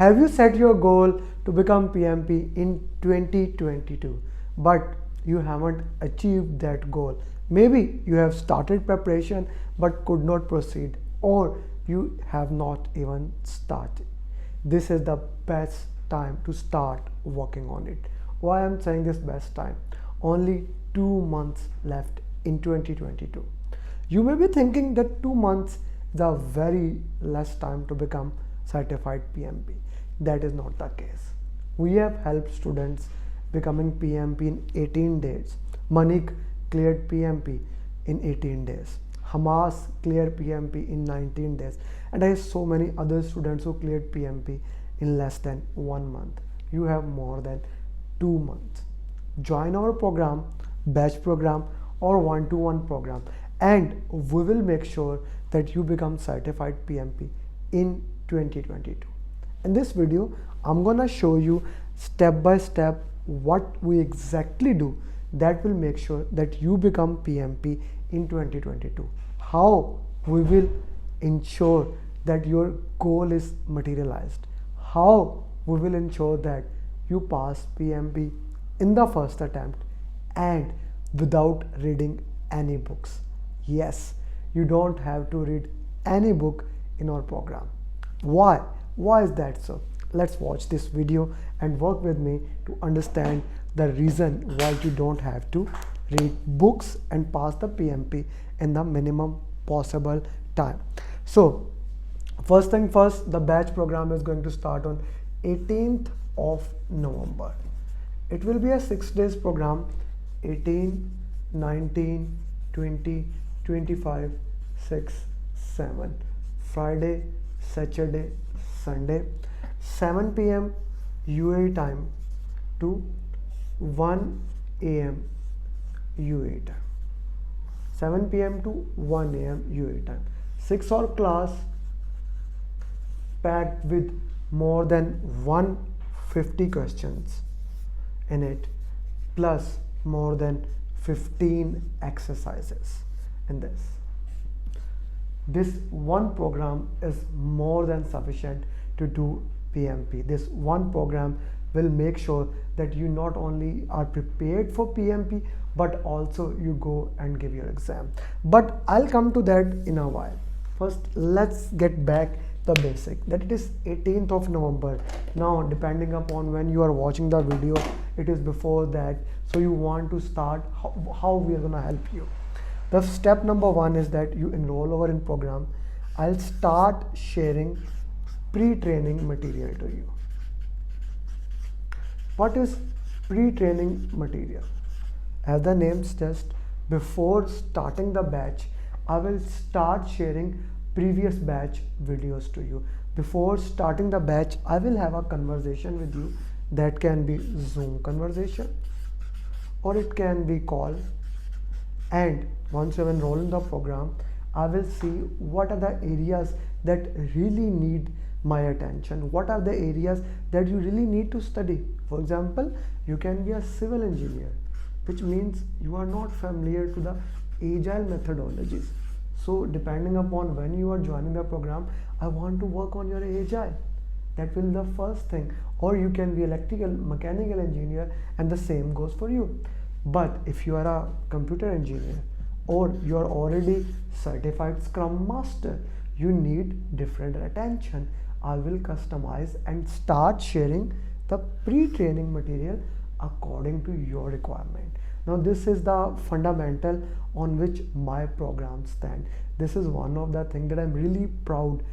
Have you set your goal to become PMP in 2022 but you haven't achieved that goal? Maybe you have started preparation but could not proceed, or you have not even started. This is the best time to start working on it. Why I'm saying this best time? Only 2 months left in 2022. You may be thinking that 2 months is a very less time to become certified PMP. That is not the case. We have helped students becoming PMP in 18 days. Manik cleared PMP in 18 days. Hamas cleared PMP in 19 days. And I have so many other students who cleared PMP in less than 1 month. You have more than 2 months. Join our program, batch program or one-to-one program, and we will make sure that you become certified PMP in 2022. In this video, I'm gonna show you step by step what we exactly do that will make sure that you become PMP in 2022. How we will ensure that your goal is materialized. How we will ensure that you pass PMP in the first attempt and without reading any books. Yes, you don't have to read any book in our program. Why? Why is that so? Let's watch this video and work with me to understand the reason why you don't have to read books and pass the PMP in the minimum possible time. So first thing first, the batch program is going to start on 18th of November. It will be a 6 days program, 18, 19, 20, 25, 6, 7. Friday, Saturday, Sunday, 7 p.m. UAE time to 1 a.m. UAE time. 7 p.m. to 1 a.m. UAE time. 6-hour class packed with more than 150 questions in it, plus more than 15 exercises in this. This one program is more than sufficient to do PMP. This one program will make sure that you not only are prepared for PMP but also you go and give your exam. But I'll come to that in a while. First, let's get back the basic, that it is 18th of November. Now depending upon when you are watching the video, it is before that, so you want to start. How we are gonna help you? The step number 1 is that you enroll over in program. I'll start sharing pre-training material to you. What is pre-training material? As the name suggests, before starting the batch, I will start sharing previous batch videos to you. Before starting the batch, I will have a conversation with you. That can be Zoom conversation or it can be call. And once you have enrolled in the program, I will see what are the areas that really need my attention. What are the areas that you really need to study? For example, you can be a civil engineer, which means you are not familiar to the agile methodologies. So depending upon when you are joining the program, I want to work on your agile. That will be the first thing. Or you can be electrical, mechanical engineer, and the same goes for you. But if you are a computer engineer or you are already certified Scrum Master, you need different attention. I will customize and start sharing the pre-training material according to your requirement. Now this is the fundamental on which my program stands. This is one of the things that I'm really proud.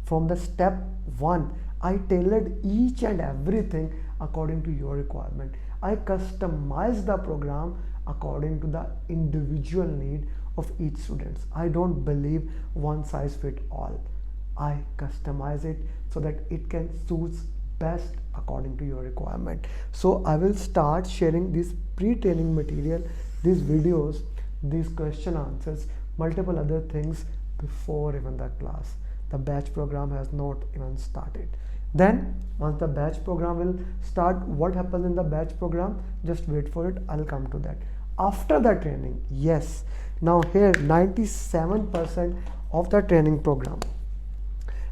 From the step 1, I tailored each and everything according to your requirement. I customize the program according to the individual need of each student. I don't believe one size fit all. I customize it so that it can suit best according to your requirement. So I will start sharing this pre-training material, these videos, these question answers, multiple other things before even the class. The batch program has not even started. Then once the batch program will start, what happens in the batch program? Just wait for it, I'll come to that. After the training, yes, now here 97% of the training program,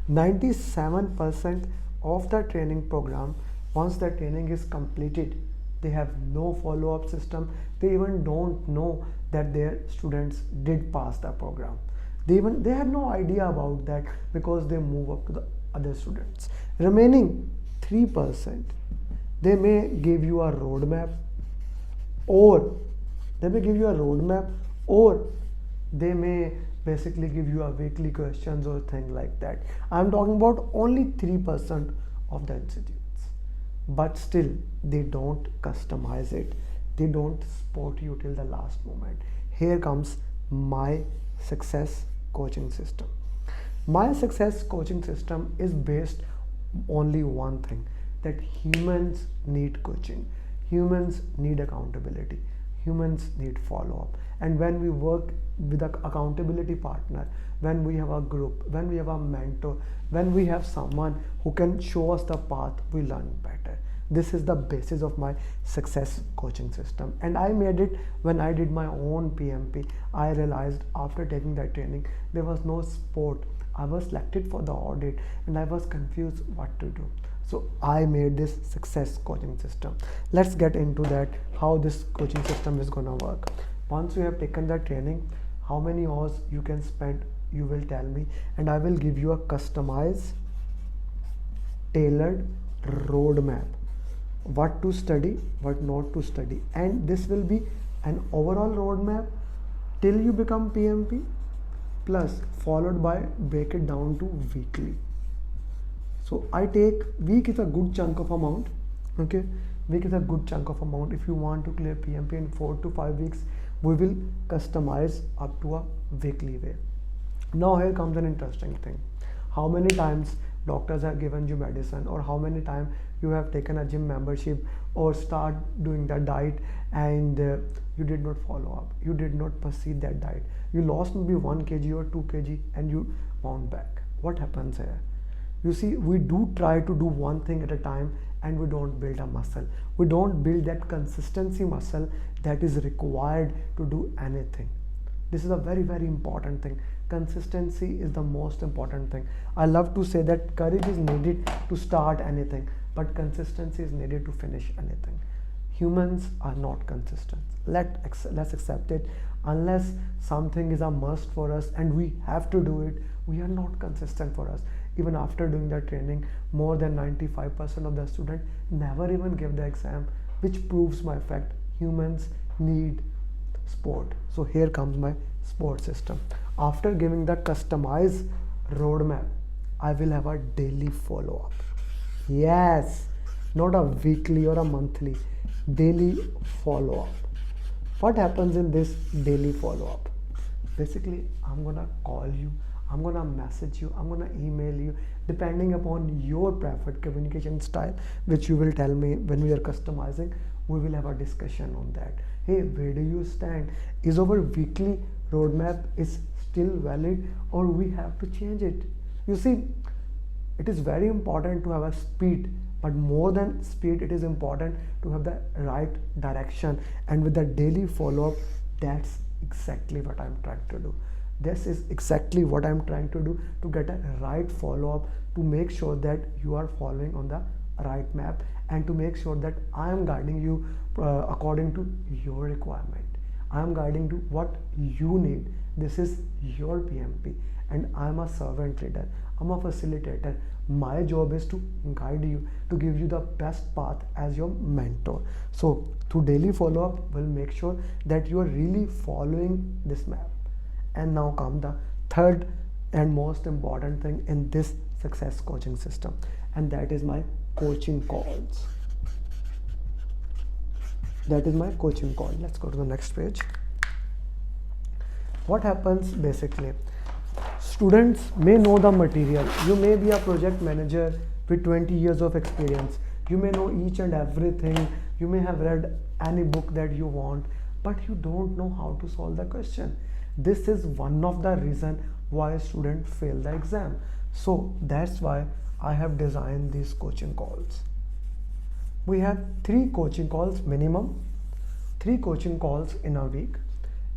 97% of the training program, once the training is completed, they have no follow-up system. They even don't know that their students did pass the program. They had no idea about that because they move up to the other students. Remaining 3%, they may give you a roadmap, or they may give you a roadmap, or they may basically give you a weekly questions or thing like that. I'm talking about only 3% of the institutes, but still they don't customize it. They don't support you till the last moment. Here comes my success coaching system. My success coaching system is based only one thing, that humans need coaching, humans need accountability, humans need follow-up. And when we work with an accountability partner, when we have a group, when we have a mentor, when we have someone who can show us the path, we learn better. This is the basis of my success coaching system, and I made it when I did my own PMP. I realized after taking that training there was no support. I was selected for the audit and I was confused what to do. So I made this success coaching system. Let's get into that, how this coaching system is gonna work. Once you have taken the training, how many hours you can spend, you will tell me, and I will give you a customized, tailored roadmap, what to study, what not to study. And this will be an overall roadmap till you become PMP, plus followed by break it down to weekly. So I take week is a good chunk of amount. Okay, week is a good chunk of amount. If you want to clear PMP in 4 to 5 weeks, we will customize up to a weekly way. Now here comes an interesting thing. How many times doctors have given you medicine, or how many times you have taken a gym membership or start doing the diet and you did not follow up, you did not proceed that diet, you lost maybe 1 kg or 2 kg and you wound back. What happens here? You see, we do try to do one thing at a time and we don't build a muscle. We don't build that consistency muscle that is required to do anything. This is a very, very important thing. Consistency is the most important thing. I love to say that courage is needed to start anything, but consistency is needed to finish anything. Humans are not consistent. Let's accept it. Unless something is a must for us and we have to do it, we are not consistent for us. Even after doing the training, more than 95% of the students never even give the exam, which proves my fact. Humans need sport. So here comes my sport system. After giving the customized roadmap, I will have a daily follow-up. Yes, not a weekly or a monthly, daily follow-up. What happens in this daily follow-up? Basically, I'm gonna call you, I'm gonna message you, I'm gonna email you, depending upon your preferred communication style, which you will tell me when we are customizing. We will have a discussion on that. Hey, where do you stand? Is our weekly roadmap is still valid, or we have to change it? You see, it is very important to have a speed, but more than speed, it is important to have the right direction. And with the daily follow-up, that's exactly what I'm trying to do. This is exactly what I'm trying to do, to get a right follow-up, to make sure that you are following on the right map, and to make sure that I am guiding you according to your requirement. I am guiding to what you need. This is your PMP, and I am a servant leader. I'm a facilitator. My job is to guide you, to give you the best path as your mentor. So through daily follow-up, we'll make sure that you are really following this map. And now come the third and most important thing in this success coaching system, and that is my coaching calls. That is my coaching call. Let's go to the next page. What happens basically? Students may know the material. You may be a project manager with 20 years of experience. You may know each and everything. You may have read any book that you want, but you don't know how to solve the question. This is one of the reasons why students fail the exam. So that's why I have designed these coaching calls. We have 3 coaching calls minimum, 3 coaching calls in a week,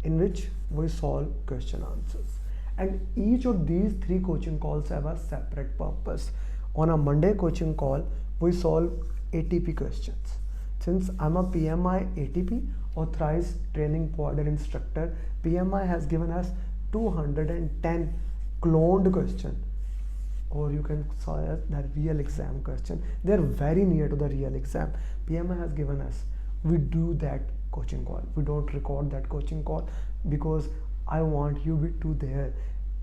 in which we solve question answers. And each of these 3 coaching calls have a separate purpose. On a Monday coaching call, we solve ATP questions. Since I'm a PMI ATP authorized training provider instructor, PMI has given us 210 cloned questions, or you can say the real exam question. They are very near to the real exam. PMI has given us. We do that coaching call. We don't record that coaching call because I want you to there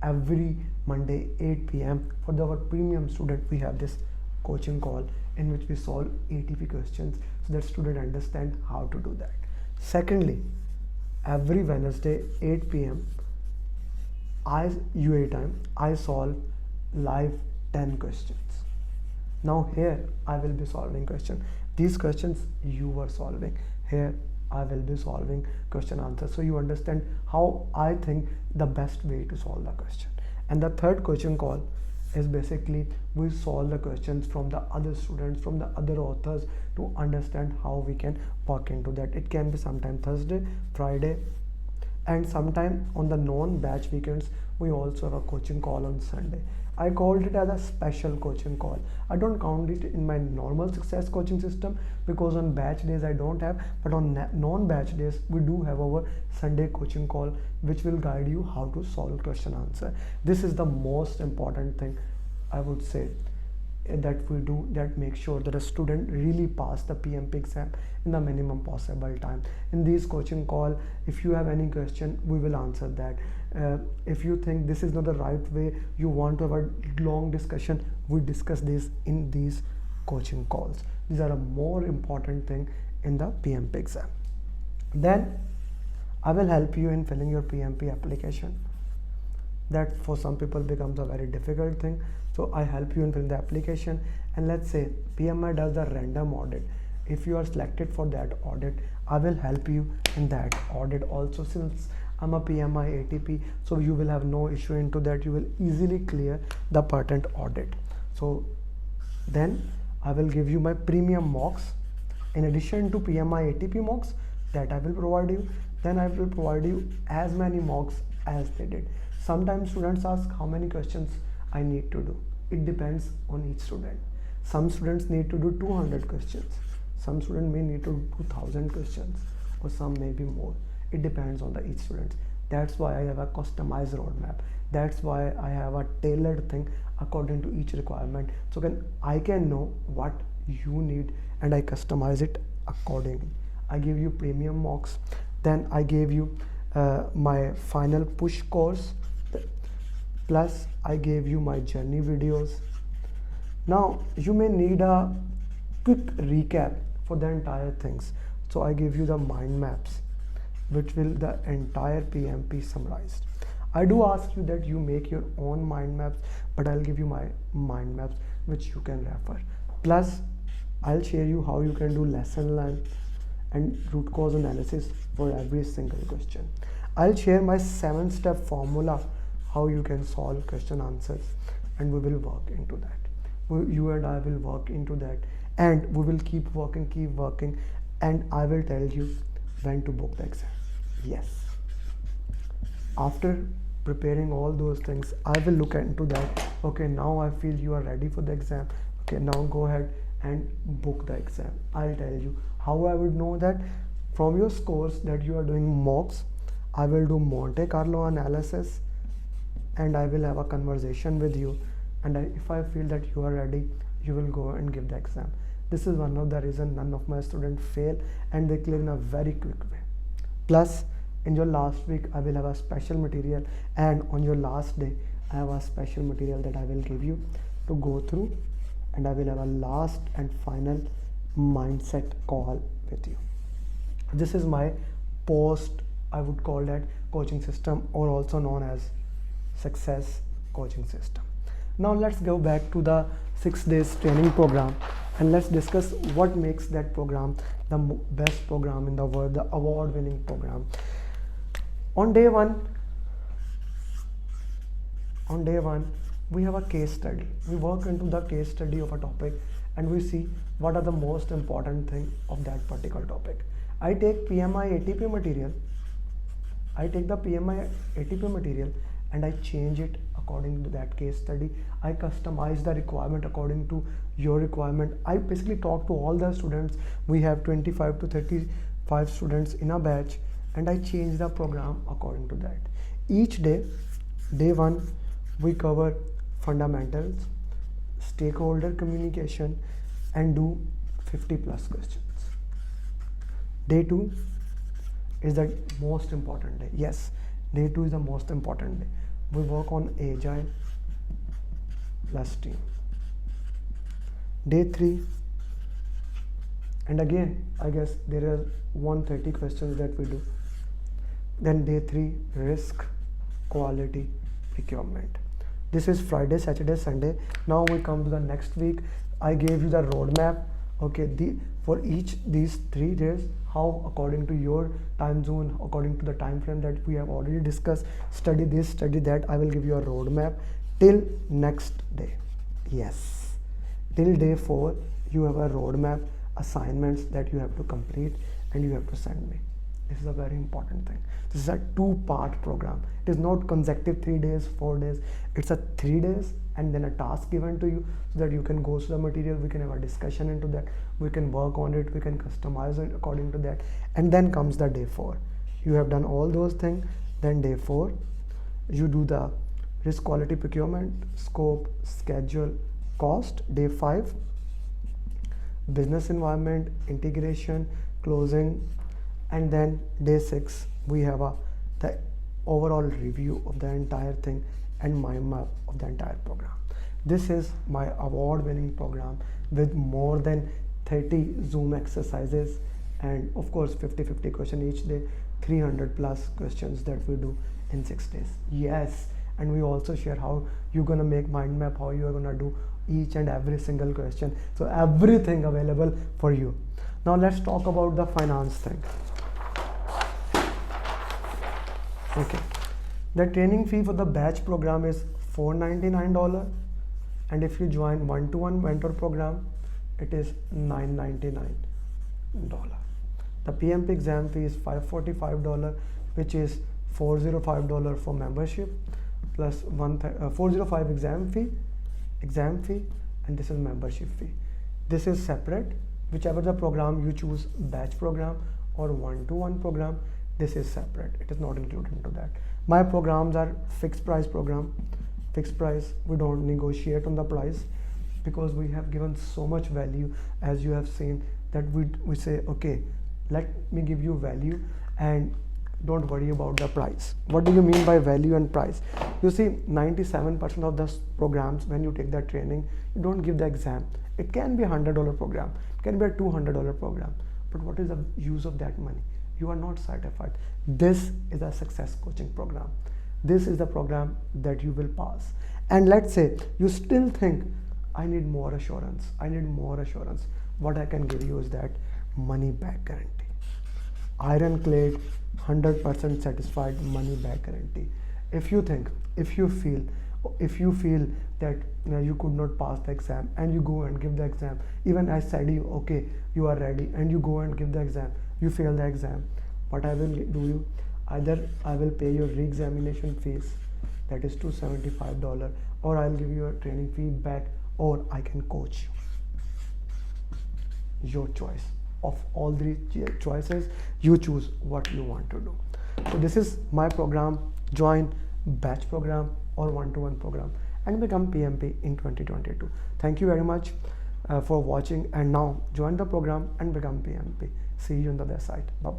every Monday 8 p.m. for our premium student. We have this coaching call in which we solve ATP questions so that student understand how to do that. Secondly, every Wednesday 8 p.m. UA time, I solve live 10 questions. Now here I will be solving question. These questions you were solving. Here I will be solving question answer. So you understand how I think the best way to solve the question. And the third coaching call is basically we solve the questions from the other students, from the other authors, to understand how we can work into that. It can be sometime Thursday, Friday, and sometime on the non-batch weekends we also have a coaching call on Sunday. I called it as a special coaching call. I don't count it in my normal success coaching system because on batch days I don't have, but on non-batch days we do have our Sunday coaching call which will guide you how to solve question answer. This is the most important thing I would say that we do, that make sure that a student really pass the PMP exam in the minimum possible time. In these coaching call, if you have any question, we will answer that. If you think this is not the right way, you want to have a long discussion, we discuss this in these coaching calls. These are a more important thing in the PMP exam. Then I will help you in filling your PMP application. That for some people becomes a very difficult thing. So I help you in filling the application, and let's say PMI does the random audit. If you are selected for that audit, I will help you in that audit also. Since I'm a PMI ATP, so you will have no issue into that. You will easily clear the patent audit. So then I will give you my premium mocks in addition to PMI ATP mocks that I will provide you. Then I will provide you as many mocks as they did. Sometimes students ask how many questions I need to do. It depends on each student. Some students need to do 200 questions. Some student may need to do 2000 questions, or some may be more. It depends on the each student. That's why I have a customized roadmap. That's why I have a tailored thing according to each requirement. So I can know what you need and I customize it accordingly. I give you premium mocks. Then I gave you my final push course. Plus I gave you my journey videos. Now you may need a quick recap for the entire things. So I give you the mind maps which will the entire PMP summarized. I do ask you that you make your own mind maps, but I'll give you my mind maps which you can refer. Plus I'll share you how you can do lesson learn and root cause analysis for every single question. I'll share my 7-step formula how you can solve question answers, and we will work into that. You and I will work into that, and we will keep working, and I will tell you when to book the exam. Yes, after preparing all those things, I will look into that. Okay, now I feel you are ready for the exam. Okay, now go ahead and book the exam. I'll tell you how I would know that. From your scores that you are doing mocks, I will do Monte Carlo analysis, and I will have a conversation with you, and if I feel that you are ready, you will go and give the exam. This is one of the reasons none of my students fail, and they clear in a very quick way. Plus in your last week I will have a special material, and on your last day I have a special material that I will give you to go through, and I will have a last and final mindset call with you. This is my post, I would call that coaching system, or also known as success coaching system. Now let's go back to the 6 days training program, and let's discuss what makes that program the best program in the world, the award-winning program. On day one, we have a case study. We work into the case study of a topic, and we see what are the most important thing of that particular topic. I take PMI ATP material. I take the PMI ATP material and I change it according to that case study. I customize the requirement according to your requirement. I basically talk to all the students. We have 25 to 35 students in a batch, and I change the program according to that. Each day, day 1, we cover fundamentals, stakeholder communication, and do 50 plus questions. Day 2 is the most important day. Yes, day 2 is the most important day. We work on agile plus team. Day 3, and again I guess there are 130 questions that we do. Then day 3, risk, quality, procurement. This is Friday, Saturday, Sunday. Now we come to the next week. I gave you the roadmap. Okay, for each these 3 days, how according to your time zone, according to the time frame that we have already discussed, study this, study that. I will give you a roadmap till next day. Yes, till day 4 you have a roadmap, assignments that you have to complete, and you have to send me. This is a very important thing. This is a 2-part program. It is not consecutive 3 days, 4 days. It's a 3 days and then a task given to you, so that you can go through the material. We can have a discussion into that. We can work on it. We can customize it according to that. And then comes the day 4. You have done all those things. Then day 4, you do the risk, quality, procurement, scope, schedule, cost. Day 5, business environment, integration, closing. And then day 6, we have the overall review of the entire thing and mind map of the entire program. This is my award-winning program with more than 30 Zoom exercises, and of course 50-50 questions each day, 300 plus questions that we do in 6 days. Yes, and we also share how you're gonna make mind map, how you are gonna do each and every single question. So everything available for you. Now let's talk about the finance thing. Okay, the training fee for the batch program is $499, and if you join one-to-one mentor program, it is $999. The PMP exam fee is $545, which is $405 for membership plus 405 exam fee, and this is membership fee. This is separate. Whichever the program you choose, batch program or one-to-one program, this is separate. It is not included into that. My programs are fixed price program. Fixed price, we don't negotiate on the price, because we have given so much value, as you have seen, that we say, okay, let me give you value and don't worry about the price. What do you mean by value and price? You see, 97% of the programs, when you take that training, you don't give the exam. It can be a $100 program, it can be a $200 program, but what is the use of that money? You are not certified. This is a success coaching program. This is the program that you will pass. And let's say you still think, I need more assurance. What I can give you is that money back guarantee. Ironclad, 100% satisfied money back guarantee. If you feel that you could not pass the exam and you go and give the exam, even I said you, okay, you are ready, and you go and give the exam, you fail the exam, what I will do you, either I will pay your re-examination fees, that is $275, or I'll give you a training fee back, or I can coach you. Your choice. Of all 3 choices, you choose what you want to do. So this is my program. Join batch program or one-to-one program and become PMP in 2022. Thank you very much for watching, and now join the program and become PMP. See you on the other side. Bye.